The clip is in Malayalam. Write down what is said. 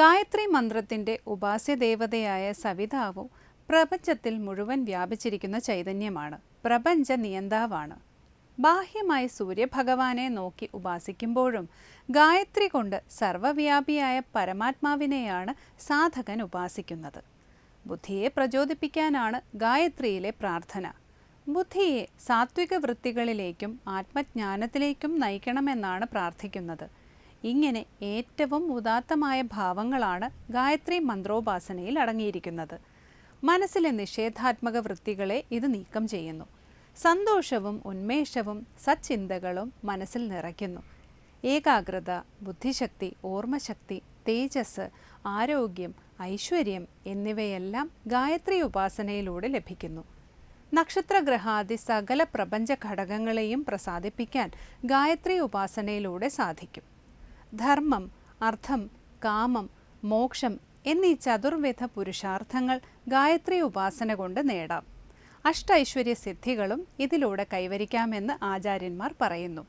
ഗായത്രി മന്ത്രത്തിൻ്റെ ഉപാസ്യദേവതയായ സവിതാവും പ്രപഞ്ചത്തിൽ മുഴുവൻ വ്യാപിച്ചിരിക്കുന്ന ചൈതന്യമാണ്. പ്രപഞ്ച നിയന്താവാണ്. ബാഹ്യമായി സൂര്യഭഗവാനെ നോക്കി ഉപാസിക്കുമ്പോഴും ഗായത്രി കൊണ്ട് സർവവ്യാപിയായ പരമാത്മാവിനെയാണ് സാധകൻ ഉപാസിക്കുന്നത്. ബുദ്ധിയെ പ്രചോദിപ്പിക്കാനാണ് ഗായത്രിയിലെ പ്രാർത്ഥന. ബുദ്ധിയെ സാത്വിക വൃത്തികളിലേക്കും ആത്മജ്ഞാനത്തിലേക്കും നയിക്കണമെന്നാണ് പ്രാർത്ഥിക്കുന്നത്. ഇങ്ങനെ ഏറ്റവും ഉദാത്തമായ ഭാവങ്ങളാണ് ഗായത്രി മന്ത്രോപാസനയിൽ അടങ്ങിയിരിക്കുന്നത്. മനസ്സിലെ നിഷേധാത്മക വൃത്തികളെ ഇത് നീക്കം ചെയ്യുന്നു. സന്തോഷവും ഉന്മേഷവും സച്ചിന്തകളും മനസ്സിൽ നിറയ്ക്കുന്നു. ഏകാഗ്രത, ബുദ്ധിശക്തി, ഓർമ്മശക്തി, തേജസ്, ആരോഗ്യം, ഐശ്വര്യം എന്നിവയെല്ലാം ഗായത്രി ഉപാസനയിലൂടെ ലഭിക്കുന്നു. നക്ഷത്രഗ്രഹാദി സകല പ്രപഞ്ച ഘടകങ്ങളെയും പ്രസാദിപ്പിക്കാൻ ഗായത്രി ഉപാസനയിലൂടെ സാധിക്കും. ധർമ്മം, അർത്ഥം, കാമം, മോക്ഷം എന്നീ ചതുർവിധ പുരുഷാർത്ഥങ്ങൾ ഗായത്രി ഉപാസന കൊണ്ട് നേടാം. അഷ്ടൈശ്വര്യ സിദ്ധികളും ഇതിലൂടെ കൈവരിക്കാമെന്ന് ആചാര്യന്മാർ പറയുന്നു.